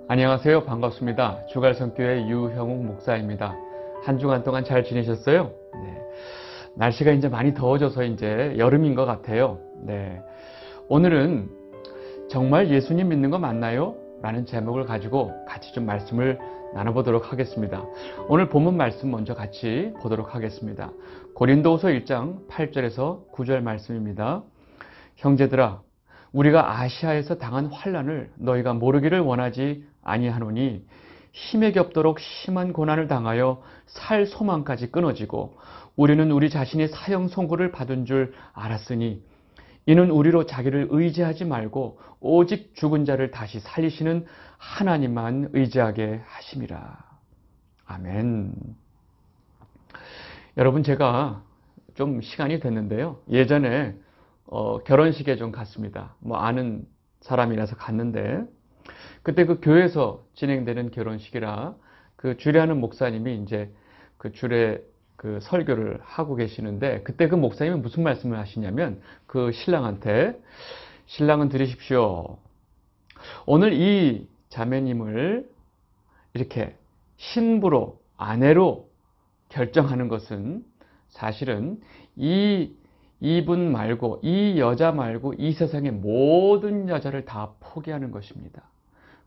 안녕하세요. 반갑습니다. 주갈성교회 유형욱 목사입니다. 한 주간 동안 잘 지내셨어요? 네. 날씨가 이제 많이 더워져서 이제 여름인 것 같아요. 네. 오늘은 정말 예수님 믿는 거 맞나요? 라는 제목을 가지고 같이 좀 말씀을 나눠보도록 하겠습니다. 오늘 본문 말씀 먼저 같이 보도록 하겠습니다. 고린도후서 1장 8절에서 9절 말씀입니다. 형제들아, 우리가 아시아에서 당한 환난을 너희가 모르기를 원하지 아니하노니 힘에 겹도록 심한 고난을 당하여 살 소망까지 끊어지고 우리는 우리 자신이 사형 선고를 받은 줄 알았으니 이는 우리로 자기를 의지하지 말고 오직 죽은 자를 다시 살리시는 하나님만 의지하게 하심이라. 아멘. 여러분, 제가 좀 시간이 됐는데요. 예전에 결혼식에 좀 갔습니다. 아는 사람이라서 갔는데 그때 그 교회에서 진행되는 결혼식이라 그 주례하는 목사님이 이제 그 주례 그 설교를 하고 계시는데 그때 그 목사님은 무슨 말씀을 하시냐면 그 신랑한테 신랑은 들으십시오. 오늘 이 자매님을 이렇게 신부로 아내로 결정하는 것은 사실은 이분 말고 이 여자 말고 이 세상의 모든 여자를 다 포기하는 것입니다.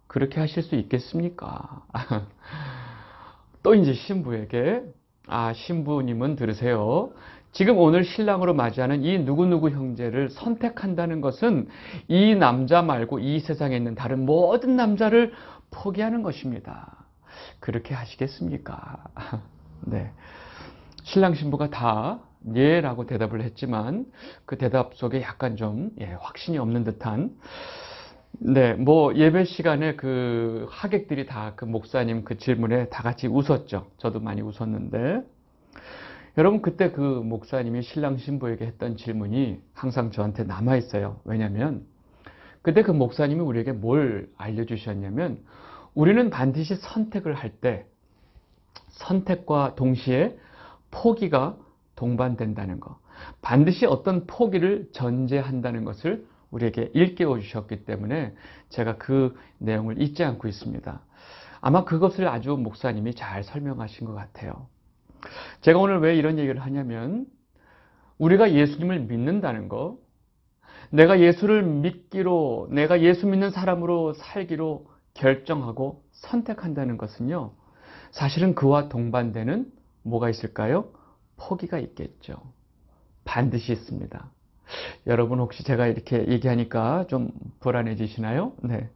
그렇게 하실 수 있겠습니까? 또 이제 신부에게 신부님은 들으세요. 지금 오늘 신랑으로 맞이하는 이 누구누구 형제를 선택한다는 것은 이 남자 말고 이 세상에 있는 다른 모든 남자를 포기하는 것입니다. 그렇게 하시겠습니까? 네. 신랑 신부가 다 예라고 대답을 했지만 그 대답 속에 약간 좀 확신이 없는 듯한 예배 시간에 그 하객들이 다 그 목사님 그 질문에 다 같이 웃었죠. 저도 많이 웃었는데 여러분 그때 그 목사님이 신랑 신부에게 했던 질문이 항상 저한테 남아 있어요. 왜냐하면 그때 그 목사님이 우리에게 뭘 알려주셨냐면 우리는 반드시 선택을 할 때 선택과 동시에 포기가 동반된다는 것, 반드시 어떤 포기를 전제한다는 것을 우리에게 일깨워 주셨기 때문에 제가 그 내용을 잊지 않고 있습니다. 아마 그것을 아주 목사님이 잘 설명하신 것 같아요. 제가 오늘 왜 이런 얘기를 하냐면 우리가 예수님을 믿는다는 것, 내가 예수를 믿기로, 내가 예수 믿는 사람으로 살기로 결정하고 선택한다는 것은요, 사실은 그와 동반되는 뭐가 있을까요? 포기가 있겠죠. 반드시 있습니다. 여러분 혹시 제가 이렇게 얘기하니까 좀 불안해지시나요? 네.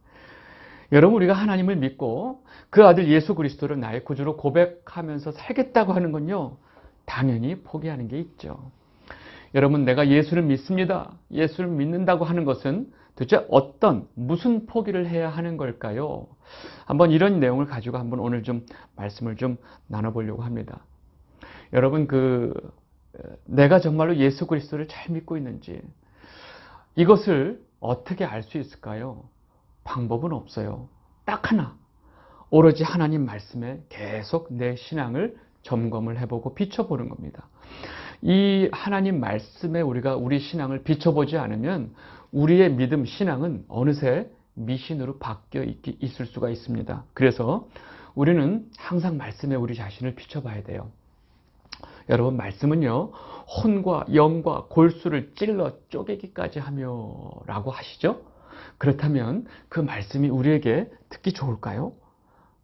여러분 우리가 하나님을 믿고 그 아들 예수 그리스도를 나의 구주로 고백하면서 살겠다고 하는 건요. 당연히 포기하는 게 있죠. 여러분 내가 예수를 믿습니다. 예수를 믿는다고 하는 것은 도대체 무슨 포기를 해야 하는 걸까요? 한번 이런 내용을 가지고 한번 오늘 좀 말씀을 좀 나눠보려고 합니다. 여러분 내가 정말로 예수 그리스도를 잘 믿고 있는지 이것을 어떻게 알 수 있을까요? 방법은 없어요. 딱 하나. 오로지 하나님 말씀에 계속 내 신앙을 점검을 해보고 비춰보는 겁니다. 이 하나님 말씀에 우리가 우리 신앙을 비춰보지 않으면 우리의 믿음, 신앙은 어느새 미신으로 바뀌어 있을 수가 있습니다. 그래서 우리는 항상 말씀에 우리 자신을 비춰봐야 돼요. 여러분 말씀은요. 혼과 영과 골수를 찔러 쪼개기까지 하며 라고 하시죠. 그렇다면 그 말씀이 우리에게 듣기 좋을까요?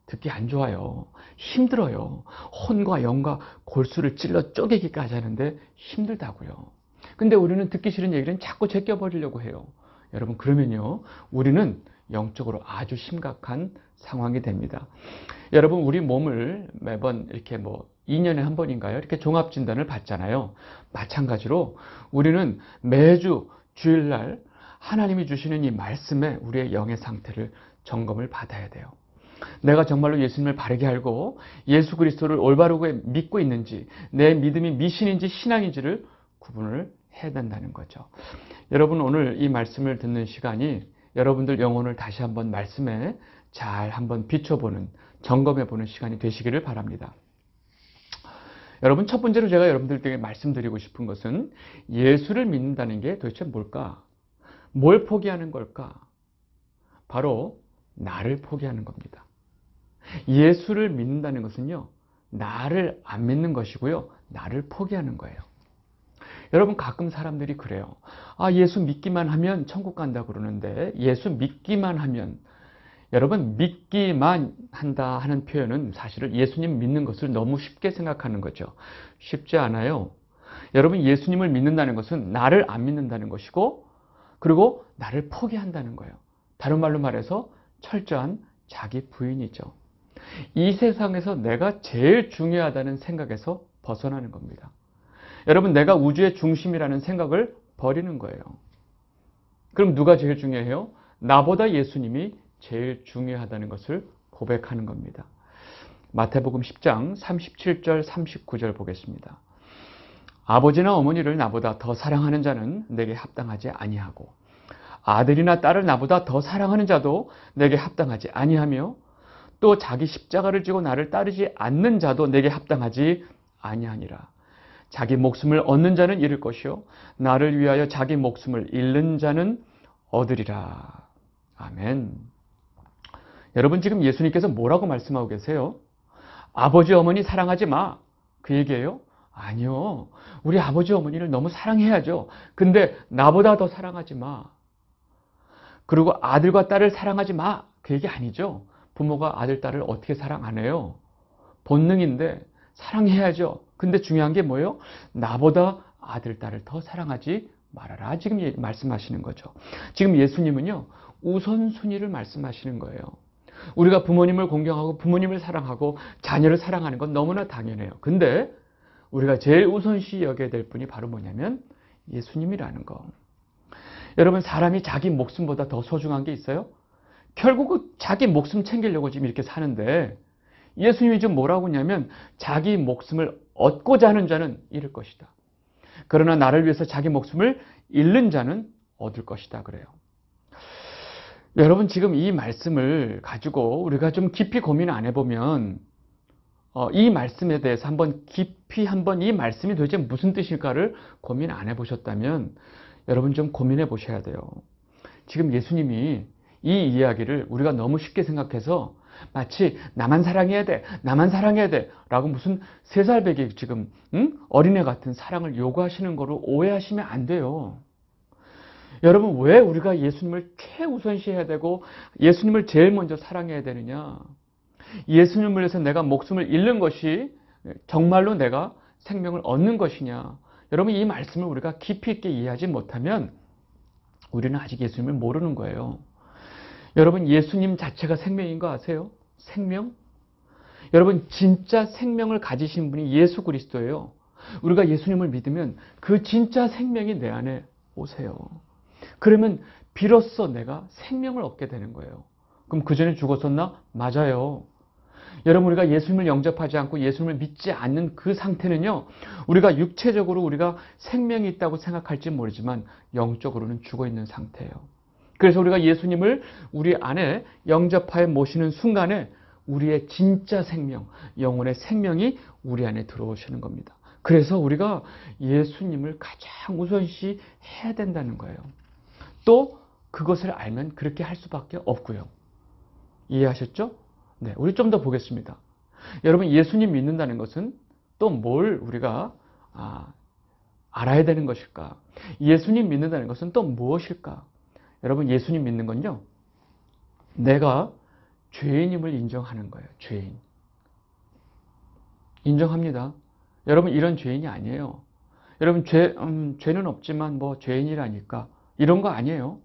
듣기 안 좋아요. 힘들어요. 혼과 영과 골수를 찔러 쪼개기까지 하는데 힘들다고요. 근데 우리는 듣기 싫은 얘기는 자꾸 제껴버리려고 해요. 여러분 그러면요. 우리는 영적으로 아주 심각한 상황이 됩니다. 여러분 우리 몸을 매번 이렇게 2년에 한 번인가요? 이렇게 종합진단을 받잖아요. 마찬가지로 우리는 매주 주일날 하나님이 주시는 이 말씀에 우리의 영의 상태를 점검을 받아야 돼요. 내가 정말로 예수님을 바르게 알고 예수 그리스도를 올바르게 믿고 있는지 내 믿음이 미신인지 신앙인지를 구분을 해야 된다는 거죠. 여러분 오늘 이 말씀을 듣는 시간이 여러분들 영혼을 다시 한번 말씀에 잘 한번 비춰보는 점검해보는 시간이 되시기를 바랍니다. 여러분 첫 번째로 제가 여러분들에게 말씀드리고 싶은 것은 예수를 믿는다는 게 도대체 뭘까? 뭘 포기하는 걸까? 바로 나를 포기하는 겁니다. 예수를 믿는다는 것은요, 나를 안 믿는 것이고요, 나를 포기하는 거예요. 여러분, 가끔 사람들이 그래요. 아, 예수 믿기만 하면 천국 간다 그러는데, 예수 믿기만 하면, 여러분, 믿기만 한다 하는 표현은 사실은 예수님 믿는 것을 너무 쉽게 생각하는 거죠. 쉽지 않아요. 여러분, 예수님을 믿는다는 것은 나를 안 믿는다는 것이고, 그리고 나를 포기한다는 거예요. 다른 말로 말해서 철저한 자기 부인이죠. 이 세상에서 내가 제일 중요하다는 생각에서 벗어나는 겁니다. 여러분, 내가 우주의 중심이라는 생각을 버리는 거예요. 그럼 누가 제일 중요해요? 나보다 예수님이 제일 중요하다는 것을 고백하는 겁니다. 마태복음 10장 37절 39절 보겠습니다. 아버지나 어머니를 나보다 더 사랑하는 자는 내게 합당하지 아니하고 아들이나 딸을 나보다 더 사랑하는 자도 내게 합당하지 아니하며 또 자기 십자가를 지고 나를 따르지 않는 자도 내게 합당하지 아니하니라. 자기 목숨을 얻는 자는 잃을 것이요 나를 위하여 자기 목숨을 잃는 자는 얻으리라. 아멘. 여러분, 지금 예수님께서 뭐라고 말씀하고 계세요? 아버지 어머니 사랑하지 마, 그 얘기예요? 아니요. 우리 아버지 어머니를 너무 사랑해야죠. 근데 나보다 더 사랑하지 마. 그리고 아들과 딸을 사랑하지 마, 그 얘기 아니죠. 부모가 아들, 딸을 어떻게 사랑 안 해요? 본능인데 사랑해야죠. 근데 중요한 게 뭐예요? 나보다 아들, 딸을 더 사랑하지 말아라. 지금 말씀하시는 거죠. 지금 예수님은요, 우선순위를 말씀하시는 거예요. 우리가 부모님을 공경하고 부모님을 사랑하고 자녀를 사랑하는 건 너무나 당연해요. 근데 우리가 제일 우선시 여겨야 될 분이 바로 뭐냐면 예수님이라는 거. 여러분, 사람이 자기 목숨보다 더 소중한 게 있어요? 결국 자기 목숨 챙기려고 지금 이렇게 사는데 예수님이 지금 뭐라고 하냐면 자기 목숨을 얻고자 하는 자는 잃을 것이다. 그러나 나를 위해서 자기 목숨을 잃는 자는 얻을 것이다 그래요. 여러분, 지금 이 말씀을 가지고 우리가 좀 깊이 고민 안 해보면 이 말씀에 대해서 깊이 한번 이 말씀이 도대체 무슨 뜻일까를 고민 안 해보셨다면 여러분 좀 고민해 보셔야 돼요. 지금 예수님이 이 이야기를 우리가 너무 쉽게 생각해서 마치 나만 사랑해야 돼, 나만 사랑해야 돼 라고 무슨 3살배기 지금 어린애 같은 사랑을 요구하시는 거로 오해하시면 안 돼요. 여러분, 왜 우리가 예수님을 최우선시해야 되고 예수님을 제일 먼저 사랑해야 되느냐? 예수님을 위해서 내가 목숨을 잃는 것이 정말로 내가 생명을 얻는 것이냐? 여러분, 이 말씀을 우리가 깊이 있게 이해하지 못하면 우리는 아직 예수님을 모르는 거예요. 여러분, 예수님 자체가 생명인 거 아세요? 생명? 여러분, 진짜 생명을 가지신 분이 예수 그리스도예요. 우리가 예수님을 믿으면 그 진짜 생명이 내 안에 오세요. 그러면 비로소 내가 생명을 얻게 되는 거예요. 그럼 그 전에 죽었었나? 맞아요. 여러분, 우리가 예수님을 영접하지 않고 예수님을 믿지 않는 그 상태는요, 우리가 육체적으로 우리가 생명이 있다고 생각할지 모르지만 영적으로는 죽어 있는 상태예요. 그래서 우리가 예수님을 우리 안에 영접하여 모시는 순간에 우리의 진짜 생명, 영혼의 생명이 우리 안에 들어오시는 겁니다. 그래서 우리가 예수님을 가장 우선시 해야 된다는 거예요. 또 그것을 알면 그렇게 할 수밖에 없고요. 이해하셨죠? 네, 우리 좀 더 보겠습니다. 여러분, 예수님 믿는다는 것은 또 뭘 우리가 알아야 되는 것일까? 예수님 믿는다는 것은 또 무엇일까? 여러분, 예수님 믿는 건요, 내가 죄인임을 인정하는 거예요. 죄인. 인정합니다. 여러분, 이런 죄인이 아니에요. 여러분, 죄는 없지만 뭐 죄인이라니까 이런 거 아니에요.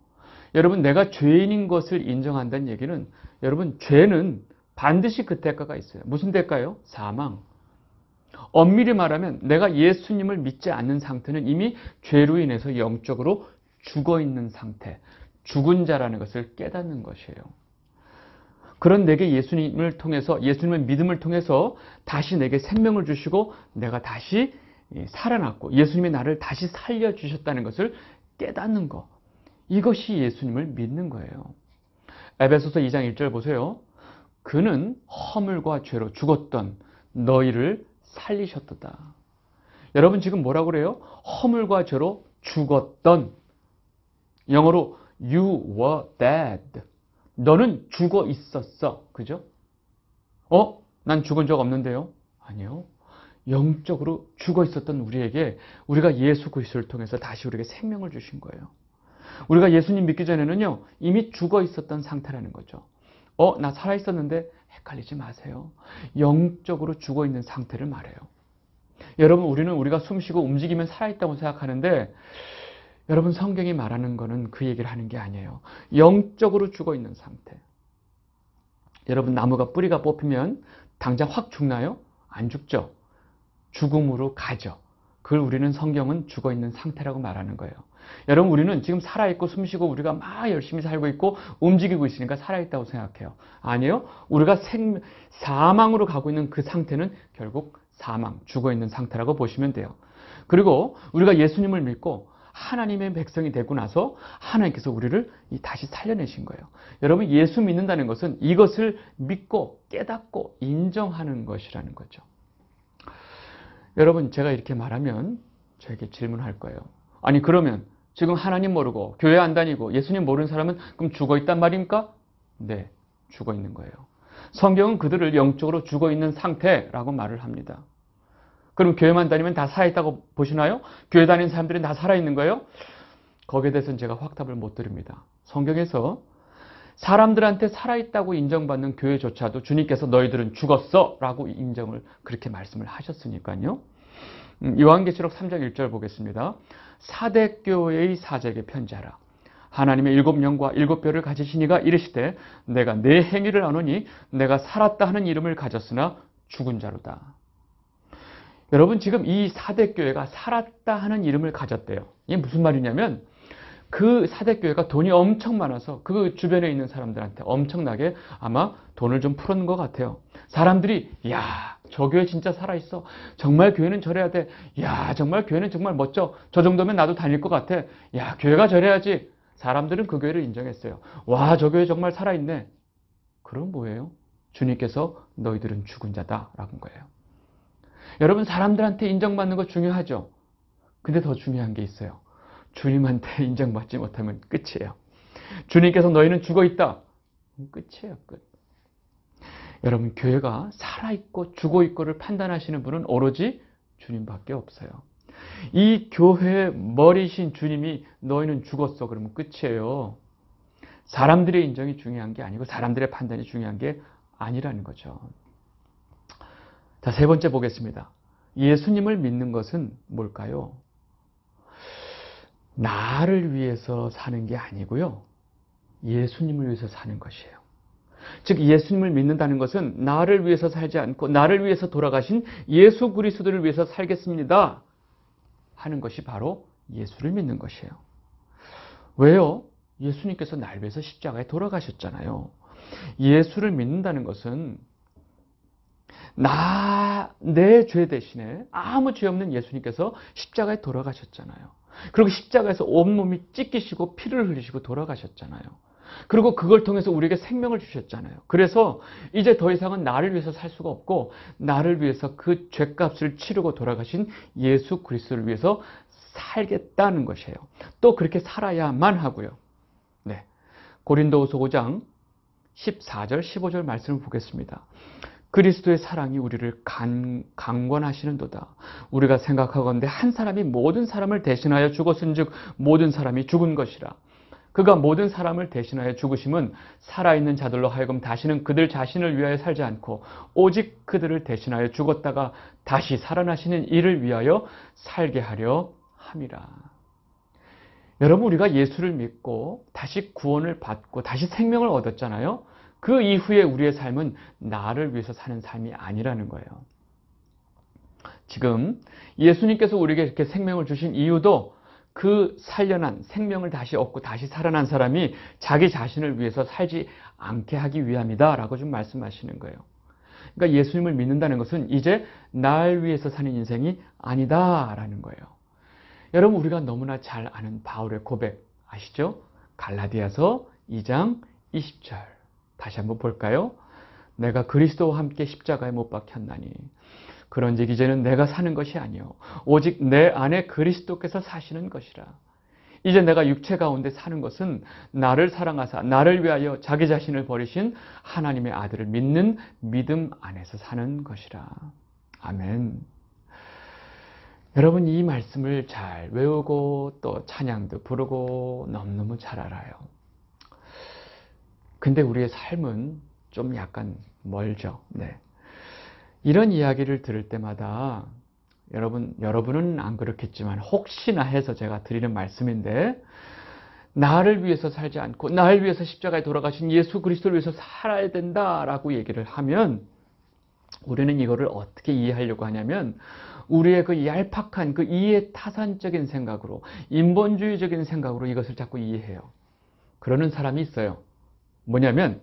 여러분, 내가 죄인인 것을 인정한다는 얘기는 여러분, 죄는 반드시 그 대가가 있어요. 무슨 대가요? 사망. 엄밀히 말하면 내가 예수님을 믿지 않는 상태는 이미 죄로 인해서 영적으로 죽어있는 상태, 죽은 자라는 것을 깨닫는 것이에요. 그런 내게 예수님을 통해서, 예수님의 믿음을 통해서 다시 내게 생명을 주시고 내가 다시 살아났고 예수님이 나를 다시 살려주셨다는 것을 깨닫는 것. 이것이 예수님을 믿는 거예요. 에베소서 2장 1절 보세요. 그는 허물과 죄로 죽었던 너희를 살리셨도다. 여러분, 지금 뭐라고 그래요? 허물과 죄로 죽었던. 영어로 you were dead. 너는 죽어 있었어. 그죠? 난 죽은 적 없는데요. 아니요. 영적으로 죽어 있었던 우리에게 우리가 예수 그리스도를 통해서 다시 우리에게 생명을 주신 거예요. 우리가 예수님 믿기 전에는요, 이미 죽어 있었던 상태라는 거죠. 나 살아 있었는데 헷갈리지 마세요. 영적으로 죽어 있는 상태를 말해요. 여러분, 우리가 숨쉬고 움직이면 살아있다고 생각하는데, 여러분, 성경이 말하는 거는 그 얘기를 하는 게 아니에요. 영적으로 죽어 있는 상태. 여러분, 나무가 뿌리가 뽑히면 당장 확 죽나요? 안 죽죠. 죽음으로 가죠. 그걸 우리는 성경은 죽어 있는 상태라고 말하는 거예요. 여러분, 우리는 지금 살아있고 숨쉬고 우리가 막 열심히 살고 있고 움직이고 있으니까 살아있다고 생각해요. 아니요. 우리가 사망으로 가고 있는 그 상태는 결국 사망, 죽어 있는 상태라고 보시면 돼요. 그리고 우리가 예수님을 믿고 하나님의 백성이 되고 나서 하나님께서 우리를 다시 살려내신 거예요. 여러분, 예수 믿는다는 것은 이것을 믿고 깨닫고 인정하는 것이라는 거죠. 여러분, 제가 이렇게 말하면 저에게 질문할 거예요. 아니, 그러면 지금 하나님 모르고 교회 안 다니고 예수님 모르는 사람은 그럼 죽어 있단 말입니까? 네, 죽어 있는 거예요. 성경은 그들을 영적으로 죽어 있는 상태라고 말을 합니다. 그럼 교회만 다니면 다 살아있다고 보시나요? 교회 다니는 사람들은 다 살아있는 거예요? 거기에 대해서는 제가 확답을 못 드립니다. 성경에서 사람들한테 살아있다고 인정받는 교회조차도 주님께서 너희들은 죽었어 라고 인정을 그렇게 말씀을 하셨으니까요. 요한계시록 3장 1절 보겠습니다. 사대교회의 사제에게 편지하라. 하나님의 7영과 7뼈를 가지신 이가 이르시되 내가 내 행위를 아노니 내가 살았다 하는 이름을 가졌으나 죽은 자로다. 여러분, 지금 이 사대교회가 살았다 하는 이름을 가졌대요. 이게 무슨 말이냐면 그 사대교회가 돈이 엄청 많아서 그 주변에 있는 사람들한테 엄청나게 아마 돈을 좀 풀은 것 같아요. 사람들이 야, 저 교회 진짜 살아있어. 정말 교회는 저래야 돼. 야, 정말 교회는 정말 멋져. 저 정도면 나도 다닐 것 같아. 야, 교회가 저래야지. 사람들은 그 교회를 인정했어요. 와, 저 교회 정말 살아있네. 그럼 뭐예요? 주님께서 너희들은 죽은 자다라는 거예요. 여러분, 사람들한테 인정받는 거 중요하죠. 근데 더 중요한 게 있어요. 주님한테 인정받지 못하면 끝이에요. 주님께서 너희는 죽어있다. 끝이에요, 끝. 여러분, 교회가 살아있고 죽어있고를 판단하시는 분은 오로지 주님밖에 없어요. 이 교회의 머리신 주님이 너희는 죽었어 그러면 끝이에요. 사람들의 인정이 중요한 게 아니고 사람들의 판단이 중요한 게 아니라는 거죠. 자, 세 번째 보겠습니다. 예수님을 믿는 것은 뭘까요? 나를 위해서 사는 게 아니고요. 예수님을 위해서 사는 것이에요. 즉, 예수님을 믿는다는 것은 나를 위해서 살지 않고 나를 위해서 돌아가신 예수 그리스도를 위해서 살겠습니다 하는 것이 바로 예수를 믿는 것이에요. 왜요? 예수님께서 날 위해서 십자가에 돌아가셨잖아요. 예수를 믿는다는 것은 내 죄 대신에 아무 죄 없는 예수님께서 십자가에 돌아가셨잖아요. 그리고 십자가에서 온몸이 찢기시고 피를 흘리시고 돌아가셨잖아요. 그리고 그걸 통해서 우리에게 생명을 주셨잖아요. 그래서 이제 더 이상은 나를 위해서 살 수가 없고 나를 위해서 그 죄값을 치르고 돌아가신 예수 그리스도를 위해서 살겠다는 것이에요. 또 그렇게 살아야만 하고요. 네, 고린도후서 5장 14절 15절 말씀을 보겠습니다. 그리스도의 사랑이 우리를 강권하시는도다. 우리가 생각하건대 한 사람이 모든 사람을 대신하여 죽었은즉 모든 사람이 죽은 것이라. 그가 모든 사람을 대신하여 죽으심은 살아있는 자들로 하여금 다시는 그들 자신을 위하여 살지 않고 오직 그들을 대신하여 죽었다가 다시 살아나시는 이를 위하여 살게 하려 함이라. 여러분, 우리가 예수를 믿고 다시 구원을 받고 다시 생명을 얻었잖아요. 그 이후에 우리의 삶은 나를 위해서 사는 삶이 아니라는 거예요. 지금 예수님께서 우리에게 이렇게 생명을 주신 이유도 그 살려난 생명을 다시 얻고 다시 살아난 사람이 자기 자신을 위해서 살지 않게 하기 위함이다 라고 좀 말씀하시는 거예요. 그러니까 예수님을 믿는다는 것은 이제 날 위해서 사는 인생이 아니다 라는 거예요. 여러분, 우리가 너무나 잘 아는 바울의 고백 아시죠? 갈라디아서 2장 20절 다시 한번 볼까요? 내가 그리스도와 함께 십자가에 못 박혔나니 그런즉 이제는 내가 사는 것이 아니요 오직 내 안에 그리스도께서 사시는 것이라. 이제 내가 육체 가운데 사는 것은 나를 사랑하사 나를 위하여 자기 자신을 버리신 하나님의 아들을 믿는 믿음 안에서 사는 것이라. 아멘. 여러분, 이 말씀을 잘 외우고 또 찬양도 부르고 너무너무 잘 알아요. 근데 우리의 삶은 좀 약간 멀죠. 네. 이런 이야기를 들을 때마다 여러분은 안 그렇겠지만 혹시나 해서 제가 드리는 말씀인데, 나를 위해서 살지 않고 나를 위해서 십자가에 돌아가신 예수 그리스도를 위해서 살아야 된다라고 얘기를 하면 우리는 이거를 어떻게 이해하려고 하냐면, 우리의 그 얄팍한 그 이해 타산적인 생각으로, 인본주의적인 생각으로 이것을 자꾸 이해해요. 그러는 사람이 있어요. 뭐냐면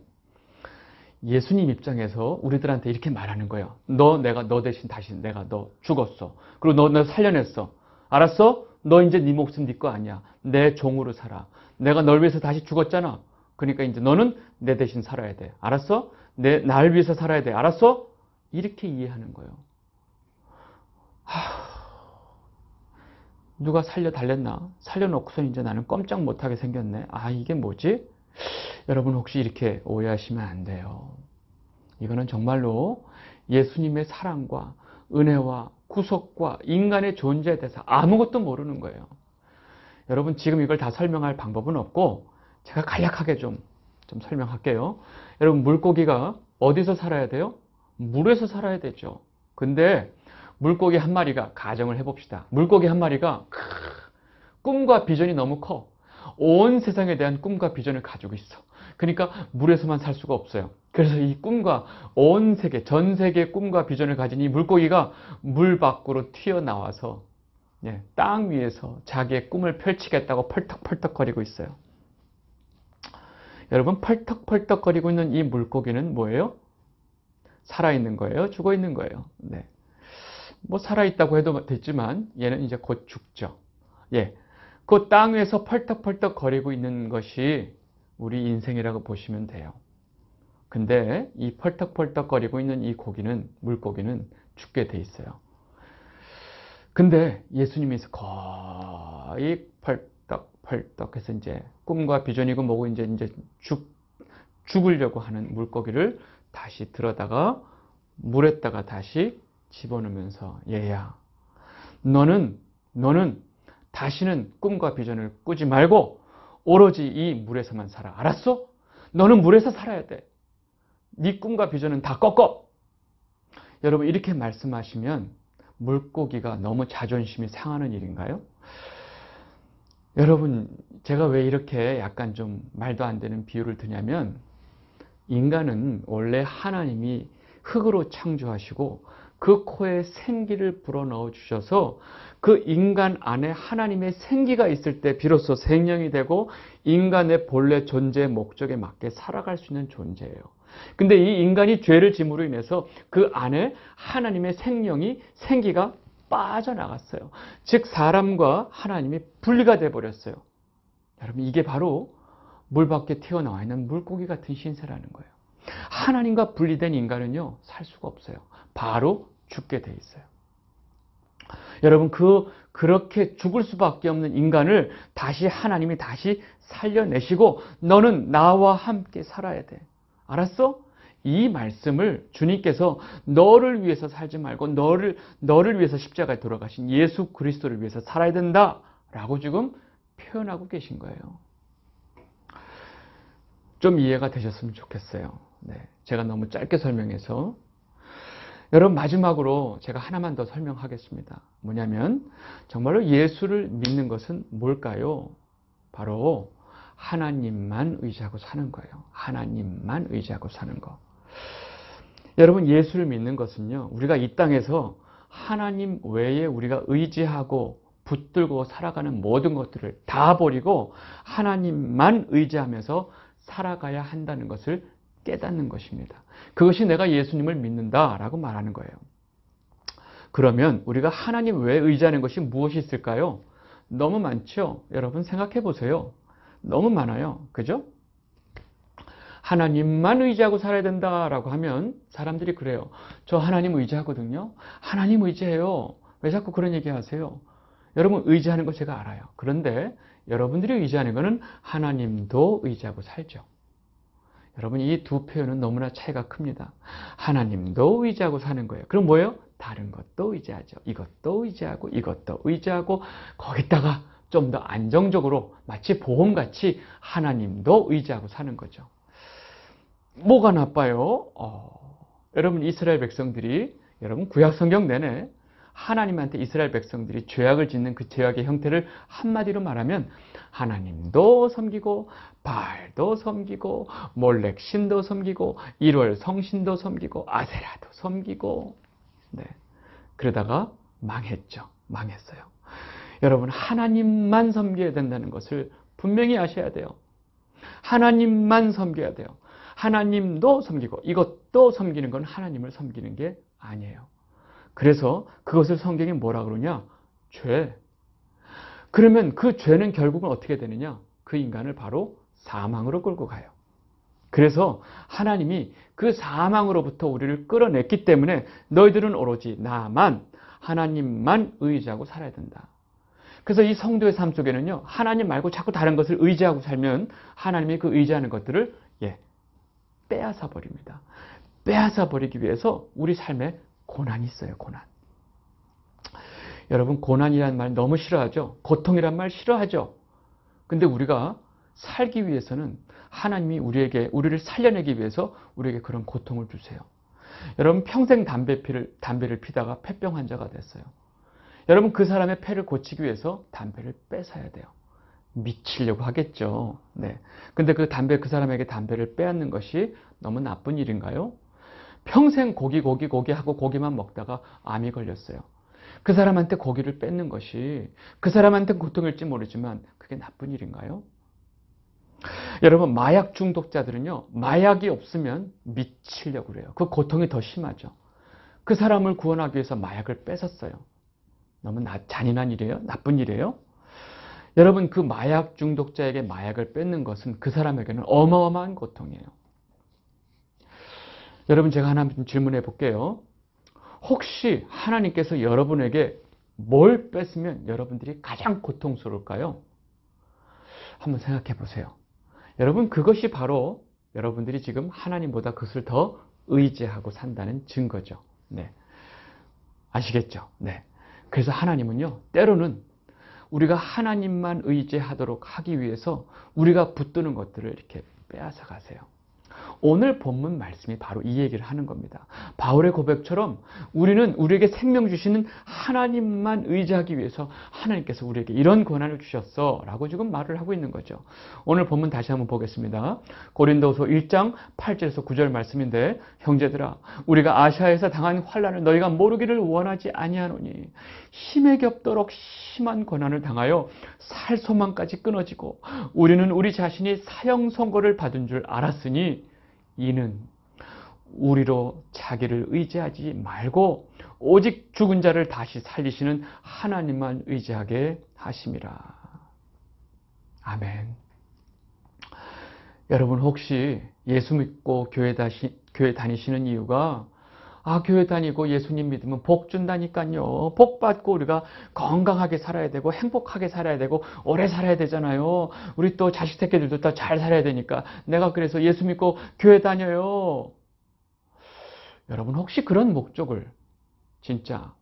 예수님 입장에서 우리들한테 이렇게 말하는 거예요. 너 대신 내가 너 죽었어. 그리고 너 살려냈어. 알았어? 너 이제 네 목숨 네 거 아니야. 내 종으로 살아. 내가 널 위해서 다시 죽었잖아. 그러니까 이제 너는 내 대신 살아야 돼. 알았어? 날 위해서 살아야 돼. 알았어? 이렇게 이해하는 거예요. 누가 살려달랬나? 살려놓고서 이제 나는 꼼짝 못하게 생겼네. 이게 뭐지? 여러분, 혹시 이렇게 오해하시면 안 돼요. 이거는 정말로 예수님의 사랑과 은혜와 구속과 인간의 존재에 대해서 아무것도 모르는 거예요. 여러분, 지금 이걸 다 설명할 방법은 없고 제가 간략하게 좀 설명할게요. 여러분, 물고기가 어디서 살아야 돼요? 물에서 살아야 되죠. 근데 물고기 한 마리가, 가정을 해봅시다. 물고기 한 마리가 꿈과 비전이 너무 커. 온 세상에 대한 꿈과 비전을 가지고 있어. 그러니까 물에서만 살 수가 없어요. 그래서 이 꿈과 온 세계, 전 세계의 꿈과 비전을 가진 이 물고기가 물 밖으로 튀어나와서 땅 위에서 자기의 꿈을 펼치겠다고 펄떡펄떡거리고 있어요. 여러분, 펄떡펄떡거리고 있는 이 물고기는 뭐예요? 살아있는 거예요? 죽어있는 거예요? 네. 뭐 살아있다고 해도 됐지만 얘는 이제 곧 죽죠. 그 땅 위에서 펄떡펄떡 거리고 있는 것이 우리 인생이라고 보시면 돼요. 근데 이 펄떡펄떡 거리고 있는 이 물고기는 죽게 돼 있어요. 근데 예수님이 거의 펄떡펄떡 해서 이제 꿈과 비전이고 뭐고 이제 죽으려고 하는 물고기를 다시 들어다가 물에다가 다시 집어넣으면서, 얘야, 너는 다시는 꿈과 비전을 꾸지 말고 오로지 이 물에서만 살아. 알았어? 너는 물에서 살아야 돼. 네 꿈과 비전은 다 꺾어. 여러분, 이렇게 말씀하시면 물고기가 너무 자존심이 상하는 일인가요? 여러분, 제가 왜 이렇게 약간 좀 말도 안 되는 비유를 드냐면, 인간은 원래 하나님이 흙으로 창조하시고 그 코에 생기를 불어넣어 주셔서 그 인간 안에 하나님의 생기가 있을 때 비로소 생명이 되고 인간의 본래 존재의 목적에 맞게 살아갈 수 있는 존재예요. 근데 이 인간이 죄를 짐으로 인해서 그 안에 하나님의 생기가 빠져나갔어요. 즉 사람과 하나님이 분리가 돼 버렸어요. 여러분, 이게 바로 물 밖에 튀어나와 있는 물고기 같은 신세라는 거예요. 하나님과 분리된 인간은요, 살 수가 없어요. 바로 죽게 돼 있어요. 여러분, 그렇게 죽을 수밖에 없는 인간을 하나님이 다시 살려내시고 너는 나와 함께 살아야 돼. 알았어? 이 말씀을 주님께서 너를 위해서 살지 말고 너를 위해서 십자가에 돌아가신 예수 그리스도를 위해서 살아야 된다라고 지금 표현하고 계신 거예요. 좀 이해가 되셨으면 좋겠어요. 제가 너무 짧게 설명해서. 여러분, 마지막으로 제가 하나만 더 설명하겠습니다. 뭐냐면 정말로 예수를 믿는 것은 뭘까요? 바로 하나님만 의지하고 사는 거예요. 하나님만 의지하고 사는 거. 여러분, 예수를 믿는 것은요, 우리가 이 땅에서 하나님 외에 우리가 의지하고 붙들고 살아가는 모든 것들을 다 버리고 하나님만 의지하면서 살아가야 한다는 것을 깨닫는 것입니다. 그것이 내가 예수님을 믿는다라고 말하는 거예요. 그러면 우리가 하나님 외에 의지하는 것이 무엇이 있을까요? 너무 많죠? 여러분, 생각해 보세요. 너무 많아요. 그죠? 하나님만 의지하고 살아야 된다라고 하면 사람들이 그래요. 저 하나님 의지하거든요. 하나님 의지해요. 왜 자꾸 그런 얘기 하세요? 여러분, 의지하는 거 제가 알아요. 그런데 여러분들이 의지하는 것은 하나님도 의지하고 살죠. 여러분, 이 두 표현은 너무나 차이가 큽니다. 하나님도 의지하고 사는 거예요. 그럼 뭐예요? 다른 것도 의지하죠. 이것도 의지하고 이것도 의지하고 거기다가 좀 더 안정적으로 마치 보험같이 하나님도 의지하고 사는 거죠. 뭐가 나빠요? 여러분, 이스라엘 백성들이 여러분 구약 성경 내내 하나님한테 이스라엘 백성들이 죄악을 짓는 그 죄악의 형태를 한마디로 말하면 하나님도 섬기고 바알도 섬기고 몰렉 신도 섬기고 1월 성신도 섬기고 아세라도 섬기고, 네, 그러다가 망했죠. 망했어요. 여러분, 하나님만 섬겨야 된다는 것을 분명히 아셔야 돼요. 하나님만 섬겨야 돼요. 하나님도 섬기고 이것도 섬기는 건 하나님을 섬기는 게 아니에요. 그래서 그것을 성경이 뭐라 그러냐? 죄. 그러면 그 죄는 결국은 어떻게 되느냐? 그 인간을 바로 사망으로 끌고 가요. 그래서 하나님이 그 사망으로부터 우리를 끌어냈기 때문에 너희들은 오로지 나만, 하나님만 의지하고 살아야 된다. 그래서 이 성도의 삶 속에는요, 하나님 말고 자꾸 다른 것을 의지하고 살면 하나님이 그 의지하는 것들을 빼앗아 버립니다. 빼앗아 버리기 위해서 우리 삶에 고난이 있어요. 고난. 여러분, 고난이라는 말 너무 싫어하죠? 고통이란 말 싫어하죠? 근데 우리가 살기 위해서는 하나님이 우리를 살려내기 위해서 우리에게 그런 고통을 주세요. 여러분, 평생 담배를 피다가 폐병 환자가 됐어요. 여러분, 그 사람의 폐를 고치기 위해서 담배를 뺏어야 돼요. 미치려고 하겠죠. 네. 근데 그 사람에게 담배를 빼앗는 것이 너무 나쁜 일인가요? 평생 고기 하고 고기만 먹다가 암이 걸렸어요. 그 사람한테 고기를 뺏는 것이 그 사람한테 고통일지 모르지만 그게 나쁜 일인가요? 여러분, 마약 중독자들은요, 마약이 없으면 미치려고 그래요. 그 고통이 더 심하죠. 그 사람을 구원하기 위해서 마약을 뺏었어요. 너무 잔인한 일이에요? 나쁜 일이에요? 여러분, 그 마약 중독자에게 마약을 뺏는 것은 그 사람에게는 어마어마한 고통이에요. 여러분, 제가 하나 질문해 볼게요. 혹시 하나님께서 여러분에게 뭘 뺏으면 여러분들이 가장 고통스러울까요? 한번 생각해 보세요. 여러분, 그것이 바로 여러분들이 지금 하나님보다 그것을 더 의지하고 산다는 증거죠. 네. 아시겠죠? 네. 그래서 하나님은요, 때로는 우리가 하나님만 의지하도록 하기 위해서 우리가 붙드는 것들을 이렇게 빼앗아 가세요. 오늘 본문 말씀이 바로 이 얘기를 하는 겁니다. 바울의 고백처럼 우리는 우리에게 생명 주시는 하나님만 의지하기 위해서 하나님께서 우리에게 이런 권한을 주셨어 라고 지금 말을 하고 있는 거죠. 오늘 본문 다시 한번 보겠습니다. 고린도서 1장 8절에서 9절 말씀인데, 형제들아, 우리가 아시아에서 당한 환난을 너희가 모르기를 원하지 아니하노니 힘에 겹도록 심한 고난을 당하여 살 소망까지 끊어지고 우리는 우리 자신이 사형 선고를 받은 줄 알았으니 이는 우리로 자기를 의지하지 말고 오직 죽은 자를 다시 살리시는 하나님만 의지하게 하심이라. 아멘. 여러분, 혹시 예수 믿고 교회 다니시는 이유가 교회 다니고 예수님 믿으면 복 준다니까요. 복 받고 우리가 건강하게 살아야 되고 행복하게 살아야 되고 오래 살아야 되잖아요. 우리 또 자식 새끼들도 다 잘 살아야 되니까 내가 그래서 예수 믿고 교회 다녀요. 여러분, 혹시 그런 목적을 진짜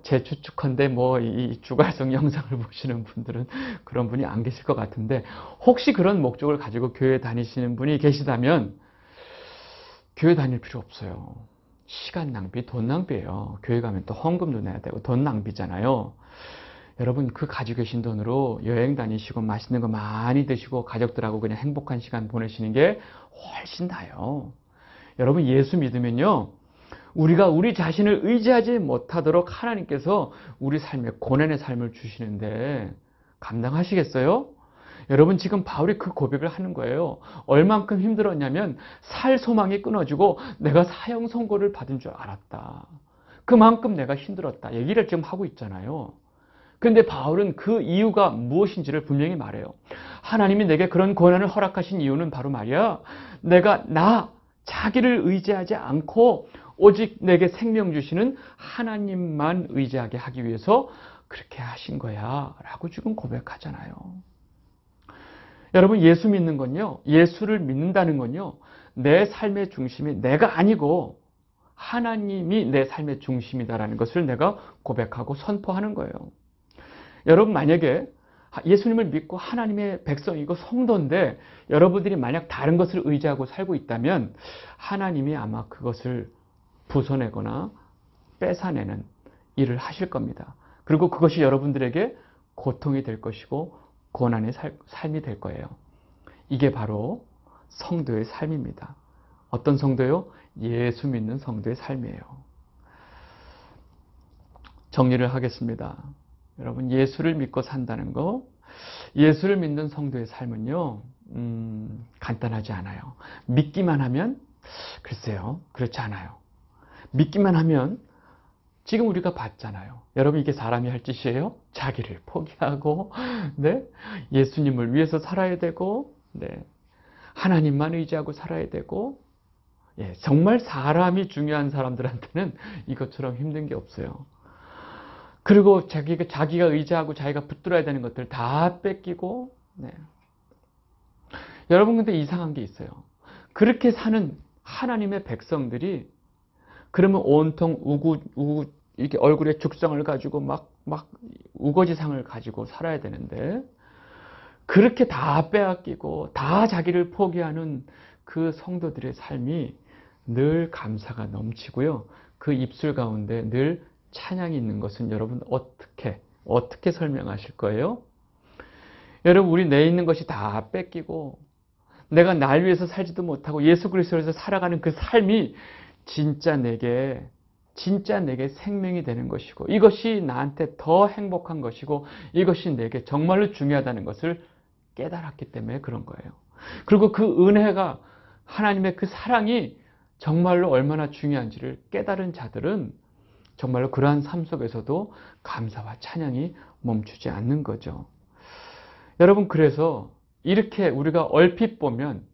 제 추측컨대 이 주갈성 영상을 보시는 분들은 그런 분이 안 계실 것 같은데, 혹시 그런 목적을 가지고 교회 다니시는 분이 계시다면 교회 다닐 필요 없어요. 시간 낭비, 돈 낭비예요. 교회 가면 또 헌금도 내야 되고 돈 낭비잖아요. 여러분, 그 가지고 계신 돈으로 여행 다니시고 맛있는 거 많이 드시고 가족들하고 그냥 행복한 시간 보내시는 게 훨씬 나아요. 여러분, 예수 믿으면요, 우리가 우리 자신을 의지하지 못하도록 하나님께서 우리 삶에 고난의 삶을 주시는데 감당하시겠어요? 여러분, 지금 바울이 그 고백을 하는 거예요. 얼만큼 힘들었냐면 살 소망이 끊어지고 내가 사형 선고를 받은 줄 알았다. 그만큼 내가 힘들었다. 얘기를 지금 하고 있잖아요. 그런데 바울은 그 이유가 무엇인지를 분명히 말해요. 하나님이 내게 그런 고난을 허락하신 이유는 바로 말이야, 내가 자기를 의지하지 않고 오직 내게 생명 주시는 하나님만 의지하게 하기 위해서 그렇게 하신 거야 라고 지금 고백하잖아요. 여러분, 예수 믿는 건요, 예수를 믿는다는 건요, 내 삶의 중심이 내가 아니고 하나님이 내 삶의 중심이다라는 것을 내가 고백하고 선포하는 거예요. 여러분, 만약에 예수님을 믿고 하나님의 백성이고 성도인데 여러분들이 만약 다른 것을 의지하고 살고 있다면 하나님이 아마 그것을 부숴내거나 뺏어내는 일을 하실 겁니다. 그리고 그것이 여러분들에게 고통이 될 것이고 고난의 삶이 될 거예요. 이게 바로 성도의 삶입니다. 어떤 성도요? 예수 믿는 성도의 삶이에요. 정리를 하겠습니다. 여러분, 예수를 믿고 산다는 거, 예수를 믿는 성도의 삶은요, 간단하지 않아요. 믿기만 하면, 글쎄요, 그렇지 않아요. 믿기만 하면, 지금 우리가 봤잖아요. 여러분, 이게 사람이 할 짓이에요? 자기를 포기하고, 네, 예수님을 위해서 살아야 되고, 네, 하나님만 의지하고 살아야 되고, 예, 정말 사람이 중요한 사람들한테는 이것처럼 힘든 게 없어요. 그리고 자기가 의지하고 자기가 붙들어야 되는 것들 다 뺏기고, 네. 여러분, 근데 이상한 게 있어요. 그렇게 사는 하나님의 백성들이 그러면 온통 이렇게 얼굴에 죽상을 가지고 막 우거지상을 가지고 살아야 되는데, 그렇게 다 빼앗기고 다 자기를 포기하는 그 성도들의 삶이 늘 감사가 넘치고요. 그 입술 가운데 늘 찬양이 있는 것은 여러분 어떻게 설명하실 거예요? 여러분, 우리 내 있는 것이 다 뺏기고 내가 날 위해서 살지도 못하고 예수 그리스도에서 살아가는 그 삶이 진짜 내게 생명이 되는 것이고 이것이 나한테 더 행복한 것이고 이것이 내게 정말로 중요하다는 것을 깨달았기 때문에 그런 거예요. 그리고 그 은혜가 하나님의 그 사랑이 정말로 얼마나 중요한지를 깨달은 자들은 정말로 그러한 삶 속에서도 감사와 찬양이 멈추지 않는 거죠. 여러분, 그래서 이렇게 우리가 얼핏 보면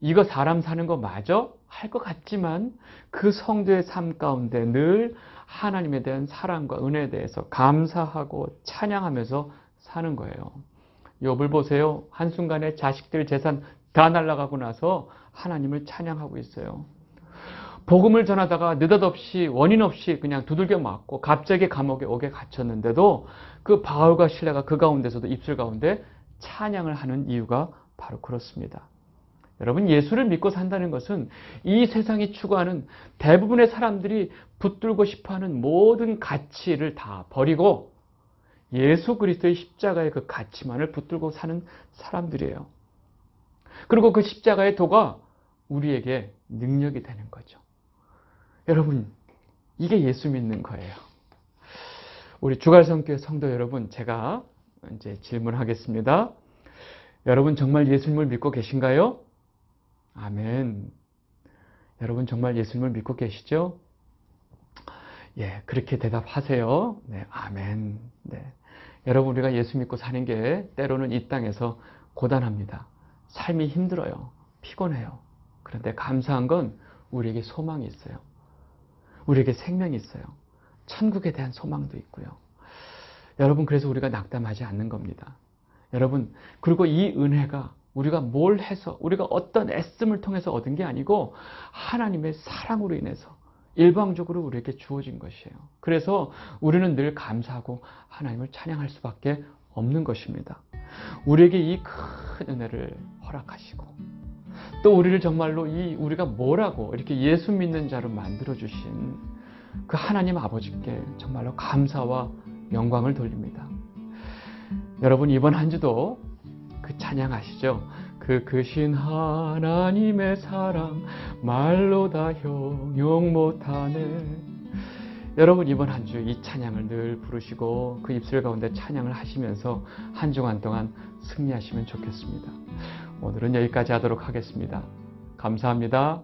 이거 사람 사는 거 맞아? 할 것 같지만 그 성도의 삶 가운데 늘 하나님에 대한 사랑과 은혜에 대해서 감사하고 찬양하면서 사는 거예요. 욥을 보세요. 한순간에 자식들 재산 다 날아가고 나서 하나님을 찬양하고 있어요. 복음을 전하다가 느닷없이 원인 없이 그냥 두들겨 맞고 갑자기 감옥에 오게 갇혔는데도 그 바울과 실라가 그 가운데서도 입술 가운데 찬양을 하는 이유가 바로 그렇습니다. 여러분, 예수를 믿고 산다는 것은 이 세상이 추구하는 대부분의 사람들이 붙들고 싶어하는 모든 가치를 다 버리고 예수 그리스도의 십자가의 그 가치만을 붙들고 사는 사람들이에요. 그리고 그 십자가의 도가 우리에게 능력이 되는 거죠. 여러분, 이게 예수 믿는 거예요. 우리 주갈성교회 성도 여러분, 제가 이제 질문하겠습니다. 여러분, 정말 예수님을 믿고 계신가요? 아멘. 여러분, 정말 예수님을 믿고 계시죠? 예, 그렇게 대답하세요. 네, 아멘. 네. 여러분, 우리가 예수 믿고 사는 게 때로는 이 땅에서 고단합니다. 삶이 힘들어요. 피곤해요. 그런데 감사한 건 우리에게 소망이 있어요. 우리에게 생명이 있어요. 천국에 대한 소망도 있고요. 여러분, 그래서 우리가 낙담하지 않는 겁니다. 여러분, 그리고 이 은혜가 우리가 뭘 해서, 우리가 어떤 애씀을 통해서 얻은 게 아니고 하나님의 사랑으로 인해서 일방적으로 우리에게 주어진 것이에요. 그래서 우리는 늘 감사하고 하나님을 찬양할 수밖에 없는 것입니다. 우리에게 이 큰 은혜를 허락하시고 또 우리를 정말로 우리가 뭐라고 이렇게 예수 믿는 자로 만들어주신 그 하나님 아버지께 정말로 감사와 영광을 돌립니다. 여러분, 이번 한 주도 그 찬양하시죠? 그 크신 하나님의 사랑 말로 다 형용 못하네. 여러분, 이번 한 주 이 찬양을 늘 부르시고 그 입술 가운데 찬양을 하시면서 한 주간 동안 승리하시면 좋겠습니다. 오늘은 여기까지 하도록 하겠습니다. 감사합니다.